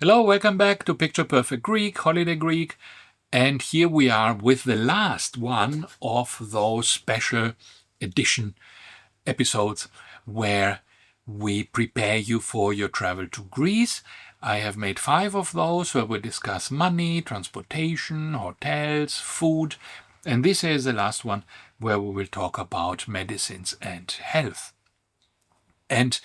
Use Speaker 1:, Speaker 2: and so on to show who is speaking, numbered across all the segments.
Speaker 1: Hello, welcome back to Picture Perfect Greek, Holiday Greek. And here we are with the last one of those special edition episodes where we prepare you for your travel to Greece. I have made 5 of those where we discuss money, transportation, hotels, food. And this is the last one where we will talk about medicines and health. And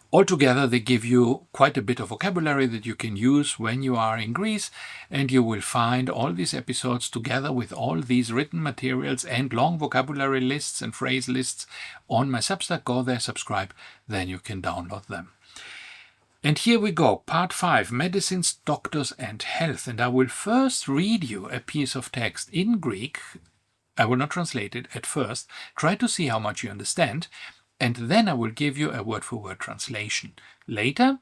Speaker 1: altogether, they give you quite a bit of vocabulary that you can use when you are in Greece, and you will find all these episodes together with all these written materials and long vocabulary lists and phrase lists on my Substack. Go there, subscribe, then you can download them. And here we go, part 5, medicines, doctors and health. And I will first read you a piece of text in Greek. I will not translate it at first. Try to see how much you understand. And then I will give you a word-for-word translation later.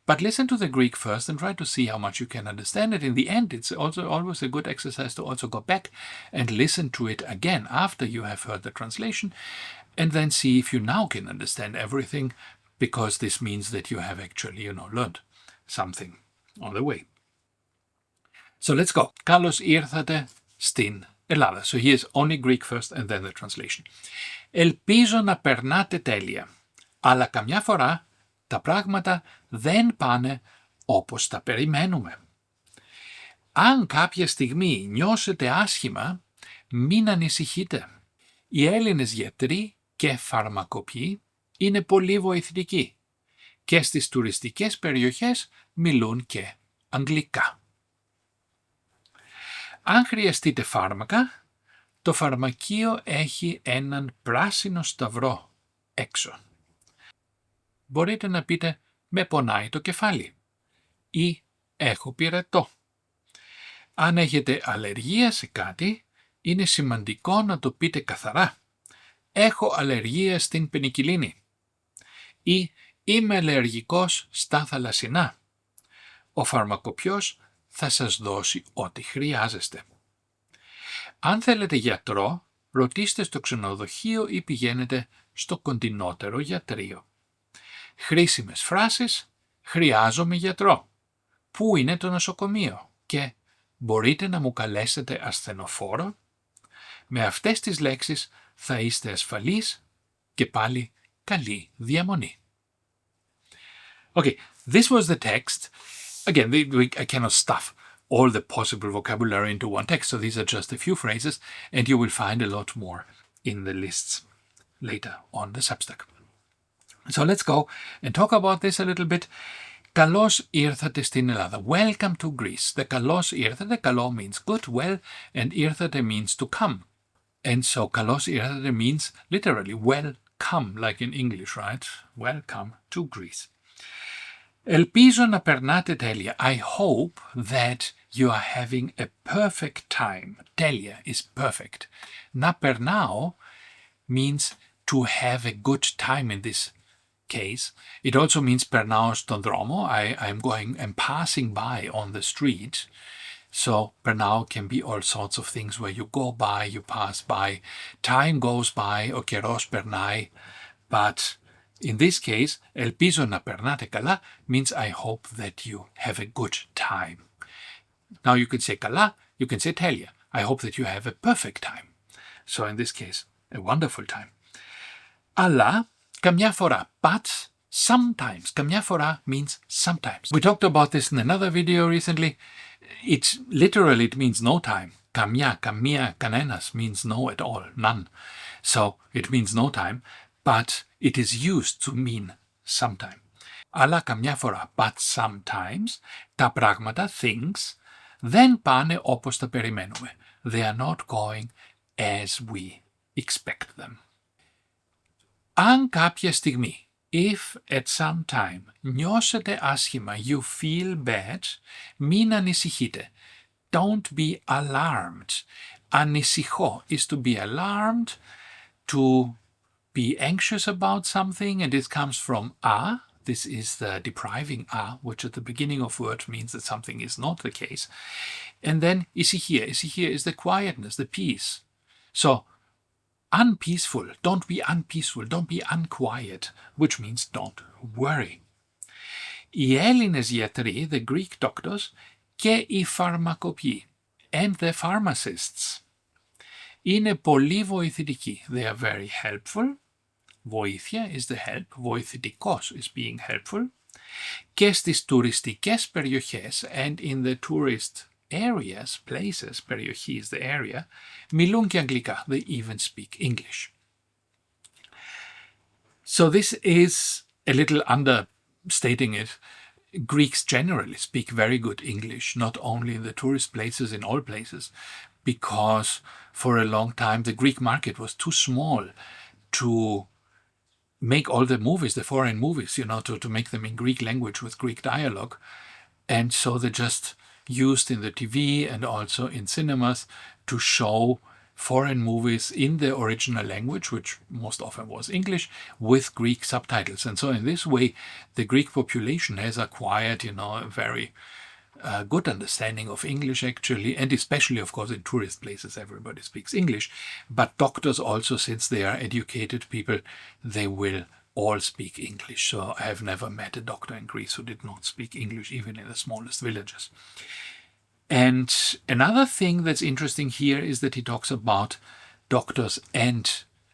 Speaker 1: But listen to the Greek first and try to see how much you can understand it. In the end, it's also always a good exercise to also go back and listen to it again after you have heard the translation, and then see if you now can understand everything, because this means that you have actually, learned something on the way. So let's go. Καλώς ήρθατε στην Ελλάδα. So here's only Greek first and then the translation. Ελπίζω να περνάτε τέλεια, αλλά καμιά φορά τα πράγματα δεν πάνε όπως τα περιμένουμε. Αν κάποια στιγμή νιώσετε άσχημα, μην ανησυχείτε. Οι Έλληνες γιατροί και φαρμακοποιοί είναι πολύ βοηθητικοί και στις τουριστικές περιοχές μιλούν και αγγλικά. Αν χρειαστείτε φάρμακα, το φαρμακείο έχει έναν πράσινο σταυρό έξω. Μπορείτε να πείτε «με πονάει το κεφάλι» ή «έχω πυρετό». Αν έχετε αλλεργία σε κάτι, είναι σημαντικό να το πείτε καθαρά. «Έχω αλλεργία στην πενικυλίνη» ή «είμαι αλλεργικός στα θαλασσινά». Ο φαρμακοποιός θα σας δώσει ό,τι χρειάζεστε. Αν θέλετε γιατρό, ρωτήστε στο ξενοδοχείο ή πηγαίνετε στο κοντινότερο γιατρείο. Χρήσιμες φράσεις: χρειάζομαι γιατρό. Πού είναι το νοσοκομείο? Και μπορείτε να μου καλέσετε ασθενοφόρο? Με αυτές τις λέξεις θα είστε ασφαλείς και πάλι καλή διαμονή. Okay, this was the text. Again, I cannot stuff all the possible vocabulary into one text, so these are just a few phrases, and you will find a lot more in the lists later on the Substack. So let's go and talk about this a little bit. Καλώς ήρθατε στην Ελλάδα. Welcome to Greece. The καλώς ήρθατε, καλό means good, well, and ήρθατε means to come. And so καλώς ήρθατε means literally welcome, like in English, right? Welcome to Greece. Ελπίζω να περνάτε τέλεια. I hope that you are having a perfect time. Τέλεια is perfect. Να περνάω means to have a good time in this case. It also means περνάω στον δρόμο. I'm passing by on the street. So περνάω can be all sorts of things where you go by, you pass by. Time goes by, ο καιρός περνάει. But in this case, ελπίζω να περνάτε καλά means I hope that you have a good time. Now you can say καλά, you can say τέλεια. I hope that you have a perfect time. So in this case, a wonderful time. Αλλά καμιά φορά, but sometimes. Καμιά φορά means sometimes. We talked about this in another video recently. It means no time. Καμιά, καμία, κανένας means no at all, none. So it means no time. But it is used to mean sometime. Αλλά καμιά φορά, but sometimes, τα πράγματα, things, δεν πάνε όπως τα περιμένουμε. They are not going as we expect them. Αν κάποια στιγμή, if at some time, νιώσετε άσχημα, you feel bad, μην ανησυχείτε. Don't be alarmed. Ανησυχώ is to be alarmed, to be anxious about something, and this comes from a. This is the depriving a, which at the beginning of word means that something is not the case. And then ησυχία. Ησυχία is the quietness, the peace. So, unpeaceful. Don't be unpeaceful. Don't be unquiet, which means don't worry. Οι Έλληνες γιατροί, the Greek doctors, και οι φαρμακοποιοί, and the pharmacists, είναι πολύ βοηθητικοί. They are very helpful. Βοήθεια is the help. Βοηθητικός is being helpful. Και στις τουριστικές περιοχές and in the tourist areas, places, περιοχή is the area, μιλούν και αγγλικά. They even speak English. So this is a little understating it. Greeks generally speak very good English, not only in the tourist places, in all places, because for a long time the Greek market was too small to make all the movies, the foreign movies, to make them in Greek language with Greek dialogue. And so they just used in the TV and also in cinemas to show foreign movies in the original language, which most often was English, with Greek subtitles. And so in this way, the Greek population has acquired, a very good understanding of English actually, and especially, of course, in tourist places, everybody speaks English. But doctors also, since they are educated people, they will all speak English. So I have never met a doctor in Greece who did not speak English, even in the smallest villages. And another thing that's interesting here is that he talks about doctors and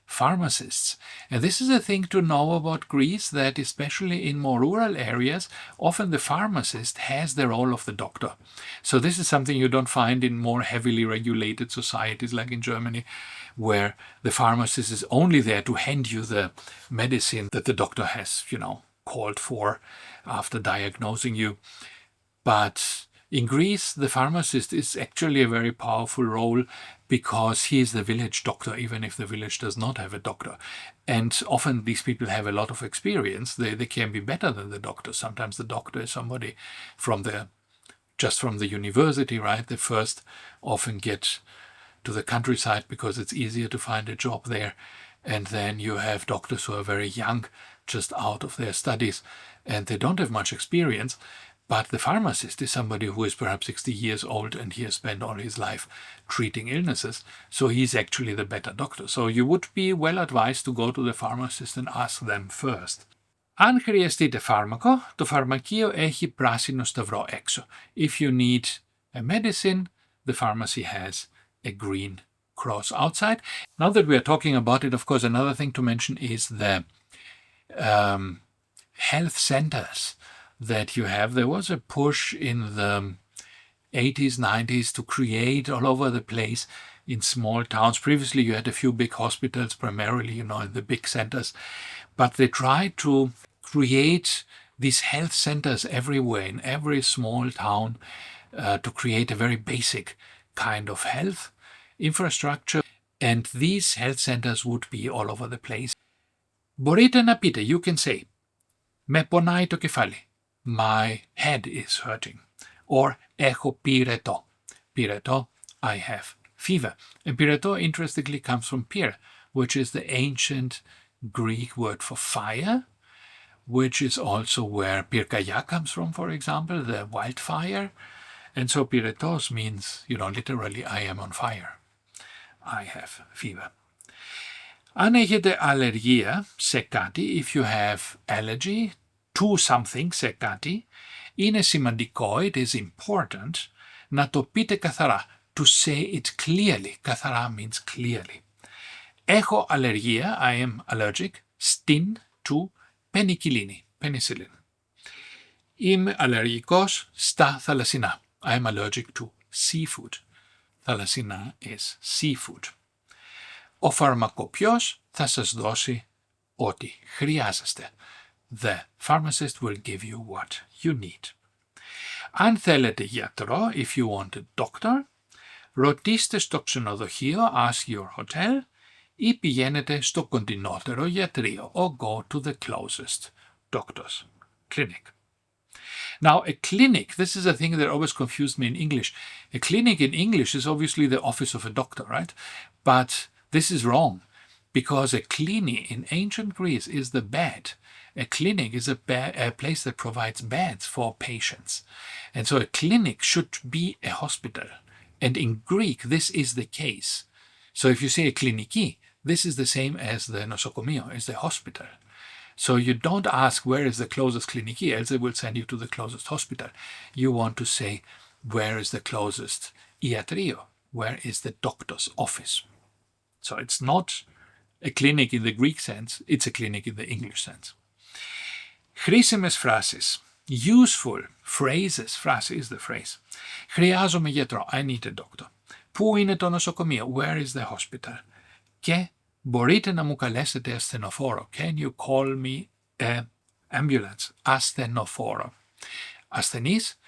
Speaker 1: pharmacists. And this is a thing to know about Greece, that especially in more rural areas, often the pharmacist has the role of the doctor. So this is something you don't find in more heavily regulated societies like in Germany, where the pharmacist is only there to hand you the medicine that the doctor has, called for after diagnosing you. But in Greece, the pharmacist is actually a very powerful role because he is the village doctor, even if the village does not have a doctor. And often these people have a lot of experience. They can be better than the doctor. Sometimes the doctor is somebody from the university, right? They first often get to the countryside because it's easier to find a job there. And then you have doctors who are very young, just out of their studies, and they don't have much experience. But the pharmacist is somebody who is perhaps 60 years old and he has spent all his life treating illnesses. So he's actually the better doctor. So you would be well advised to go to the pharmacist and ask them first. Αν χρειαστείτε φάρμακο, το φαρμακείο έχει πράσινο σταυρό έξω. If you need a medicine, the pharmacy has a green cross outside. Now that we are talking about it, of course, another thing to mention is the health centers that you have. There was a push in the 80s, 90s to create all over the place in small towns. Previously, you had a few big hospitals, primarily, in the big centers. But they tried to create these health centers everywhere, in every small town, to create a very basic kind of health infrastructure. And these health centers would be all over the place. Μπορείτε να πείτε, you can say, με πονάει το κεφάλι. My head is hurting. Or έχω πυρετό. Πυρετό, I have fever. And πυρετό, interestingly, comes from pyr, which is the ancient Greek word for fire, which is also where πυρκαγιά comes from, for example, the wildfire. And so πυρετός means, literally, I am on fire. I have fever. Αν έχετε αλλεργία σε κάτι, if you have allergy to something, σε κάτι, είναι σημαντικό, it is important, να το πείτε καθαρά, to say it clearly. Καθαρά means clearly. Έχω αλλεργία, I am allergic, στην, to, πενικυλίνη, penicillin. Είμαι αλλεργικός στα θαλασσινά. I am allergic to seafood. Θαλασσινά is seafood. Ο φαρμακοποιός θα σας δώσει ό,τι χρειάζεστε. The pharmacist will give you what you need. Αν θέλετε γιατρό, if you want a doctor, ρωτήστε στο ξενοδοχείο, ask your hotel, ή πηγαίνετε στο κοντινότερο γιατρείο, or go to the closest doctor's clinic. Now, a clinic, this is a thing that always confused me in English. A clinic in English is obviously the office of a doctor, right? But this is wrong, because a clinic in ancient Greece is the bed. A clinic is a place that provides beds for patients. And so a clinic should be a hospital. And in Greek, this is the case. So if you say a kliniki, this is the same as the nosocomio, is the hospital. So you don't ask where is the closest Kliniki, else they will send you to the closest hospital. You want to say where is the closest iatrio, where is the doctor's office. So it's not a clinic in the Greek sense, it's a clinic in the English sense. Χρήσιμες φράσεις, useful phrases, φράση is the phrase. Χρειάζομαι γιατρό, I need a doctor. Πού είναι το νοσοκομείο, where is the hospital. Και μπορείτε να μου καλέσετε ασθενοφόρο, can you call me an ambulance, ασθενοφόρο. Ασθενής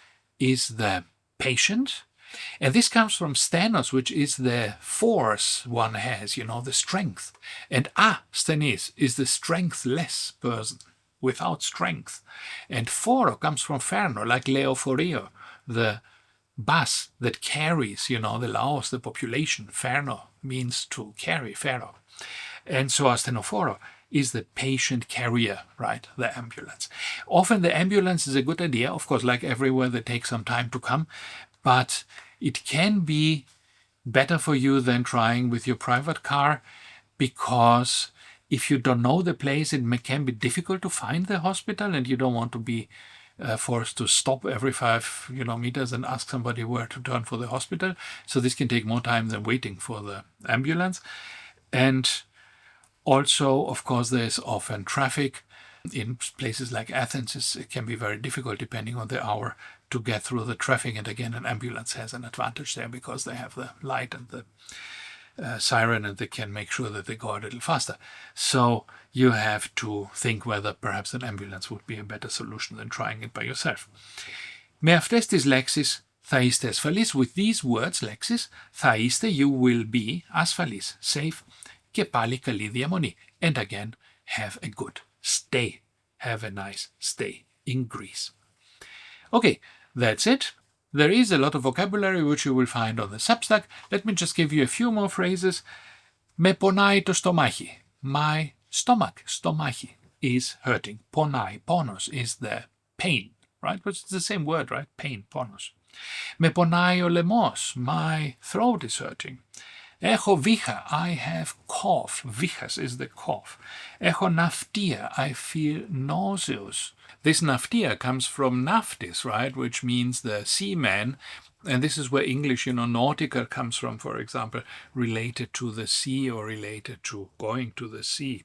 Speaker 1: is the patient, and this comes from stenos, which is the force one has, the strength. And asthenis is the strengthless person, without strength. And phoro comes from pherno, like leoforio, the bus that carries, the Laos, the population. Pherno means to carry, phero. And so asthenophoro is the patient carrier, right, the ambulance. Often the ambulance is a good idea, of course, like everywhere, they take some time to come, but it can be better for you than trying with your private car, because if you don't know the place, it can be difficult to find the hospital, and you don't want to be forced to stop every 5 meters and ask somebody where to turn for the hospital. So this can take more time than waiting for the ambulance. And also, of course, there's often traffic. In places like Athens, it can be very difficult, depending on the hour, to get through the traffic. And again, an ambulance has an advantage there because they have the light and the siren, and they can make sure that they go a little faster. So you have to think whether perhaps an ambulance would be a better solution than trying it by yourself. Με αυτές τις λέξεις θα είστε ασφαλείς. With these words, λέξεις, θα είστε, you will be, ασφαλείς, safe, και πάλι καλή διαμονή. And again, have a good stay. Have a nice stay in Greece. Okay, that's it. There is a lot of vocabulary which you will find on the Substack. Let me just give you a few more phrases. Με πονάει το στομάχι. My stomach, στομάχι, is hurting. Πονάει, πόνος is the pain, right? But it's the same word, right? Pain, πόνος. Με πονάει ο λαιμός. My throat is hurting. Έχω βήχα, I have cough. Βήχας is the cough. Έχω ναυτία, I feel nauseous. This naftia comes from naftis, right, which means the seaman. And this is where English, nautical comes from, for example, related to the sea or related to going to the sea.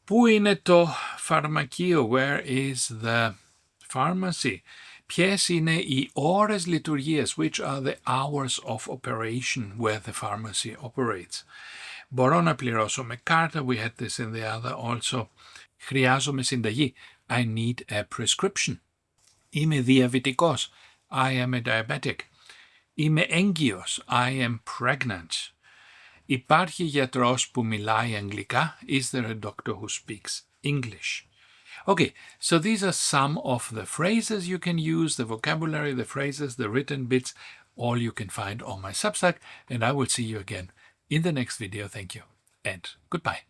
Speaker 1: Πού είναι το φαρμακείο? Where is the pharmacy? Ποιες είναι οι ώρες λειτουργίας? Which are the hours of operation where the pharmacy operates? Μπορώ να πληρώσω με κάρτα. We had this in the other also. Χρειάζομαι συνταγή. I need a prescription. Είμαι διαβητικός. I am a diabetic. Είμαι έγκυος. I am pregnant. Υπάρχει γιατρός που μιλάει αγγλικά? Is there a doctor who speaks English? Okay, so these are some of the phrases you can use, the vocabulary, the phrases, the written bits, all you can find on my Substack, and I will see you again in the next video. Thank you, and goodbye.